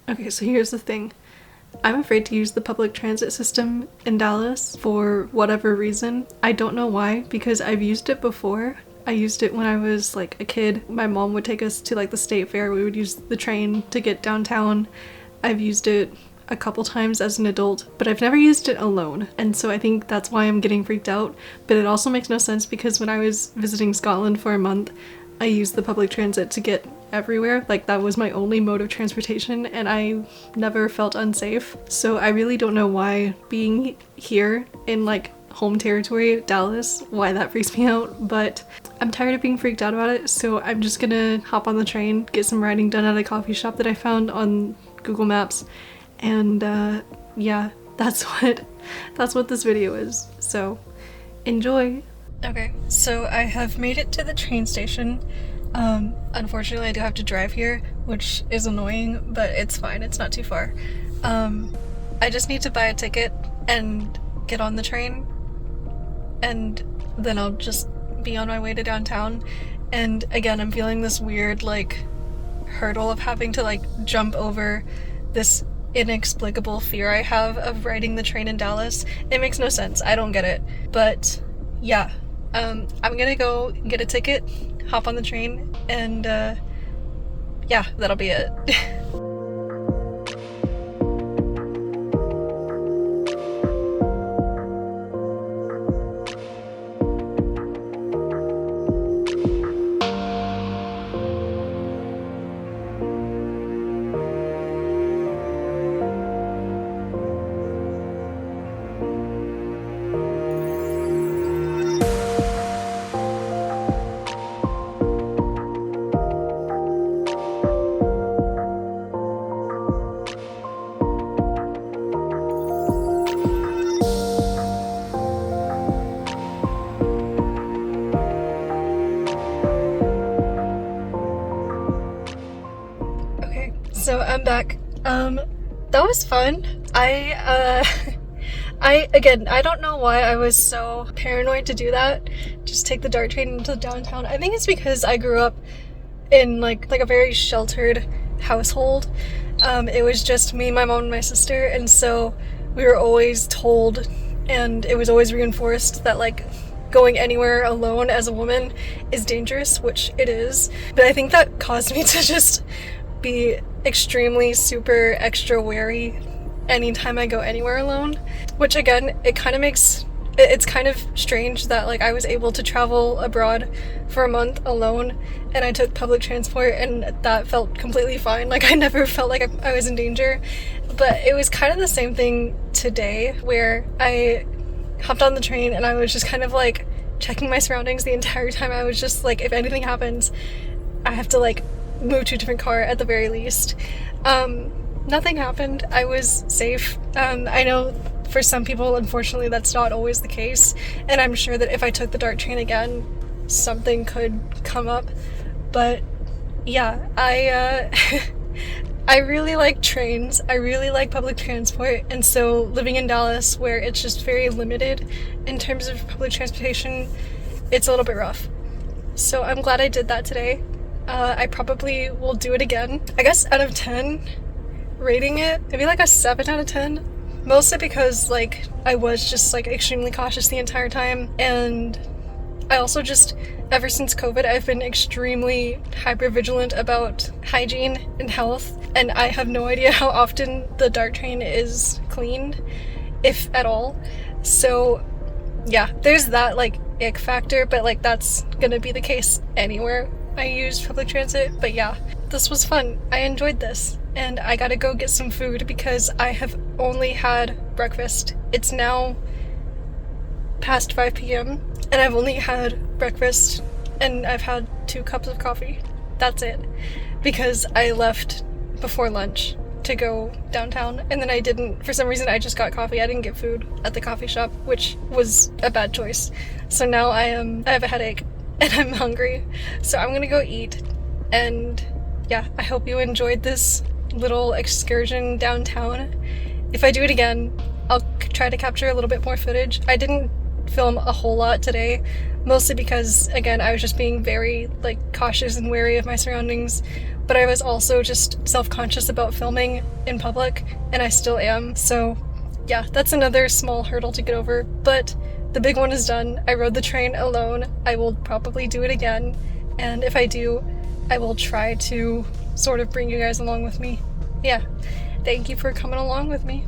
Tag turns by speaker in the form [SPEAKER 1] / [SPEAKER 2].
[SPEAKER 1] Okay, so here's the thing. I'm afraid to use the public transit system in Dallas for whatever reason. I don't know why, because I've used it before. I used it when I was like a kid. My mom would take us to like the state fair. We would use the train to get downtown. I've used it a couple times as an adult, but I've never used it alone. And so I think that's why I'm getting freaked out. But it also makes no sense because when I was visiting Scotland for a month, I used the public transit to get everywhere. Like that was my only mode of transportation and I never felt unsafe. So I really don't know why being here in like home territory, Dallas, why that freaks me out, but I'm tired of being freaked out about it, so I'm just gonna hop on the train, get some writing done at a coffee shop that I found on Google Maps, and yeah, that's what this video is, so enjoy. Okay, so I have made it to the train station. Unfortunately I do have to drive here, which is annoying, but it's fine, it's not too far. I just need to buy a ticket and get on the train, and then I'll just be on my way to downtown. And again, I'm feeling this weird like hurdle of having to like jump over this inexplicable fear I have of riding the train in Dallas. It makes no sense, I don't get it, but yeah, I'm gonna go get a ticket, hop on the train, and yeah, that'll be it. So I'm back. That was fun. Again, I don't know why I was so paranoid to do that. Just take the DART train into downtown. I think it's because I grew up in like a very sheltered household. It was just me, my mom, and my sister, and so we were always told, and it was always reinforced that like going anywhere alone as a woman is dangerous, which it is. But I think that caused me to just be extremely super extra wary anytime I go anywhere alone, which again, it's kind of strange that like I was able to travel abroad for a month alone and I took public transport and that felt completely fine. Like I never felt like I was in danger. But it was kind of the same thing today where I hopped on the train and I was just kind of like checking my surroundings the entire time. I was just like, if anything happens, I have to like move to a different car at the very least. Nothing happened. I was safe. I know for some people, unfortunately, that's not always the case, and I'm sure that if I took the DART train again, something could come up. But yeah, I really like trains. I really like public transport, and so living in Dallas, where it's just very limited in terms of public transportation, it's a little bit rough. So I'm glad I did that today. I probably will do it again. I guess out of 10, rating it, maybe like a 7 out of 10. Mostly because like I was just like extremely cautious the entire time, and I also just, ever since COVID, I've been extremely hyper-vigilant about hygiene and health, and I have no idea how often the DART train is cleaned, if at all. So yeah, there's that like ick factor, but like that's gonna be the case anywhere I use public transit. But yeah, this was fun. I enjoyed this, and I gotta go get some food because I have only had breakfast. It's now past 5 p.m. and I've only had breakfast and I've had 2 cups of coffee. That's it. Because I left before lunch to go downtown, and then I didn't, for some reason I just got coffee. I didn't get food at the coffee shop, which was a bad choice. So now I have a headache and I'm hungry. So I'm gonna go eat, and yeah, I hope you enjoyed this little excursion downtown. If I do it again, I'll try to capture a little bit more footage. I didn't film a whole lot today, mostly because, again, I was just being very, like, cautious and wary of my surroundings, but I was also just self-conscious about filming in public, and I still am. So yeah, that's another small hurdle to get over, but the big one is done. I rode the train alone. I will probably do it again, and if I do, I will try to sort of bring you guys along with me. Yeah, thank you for coming along with me.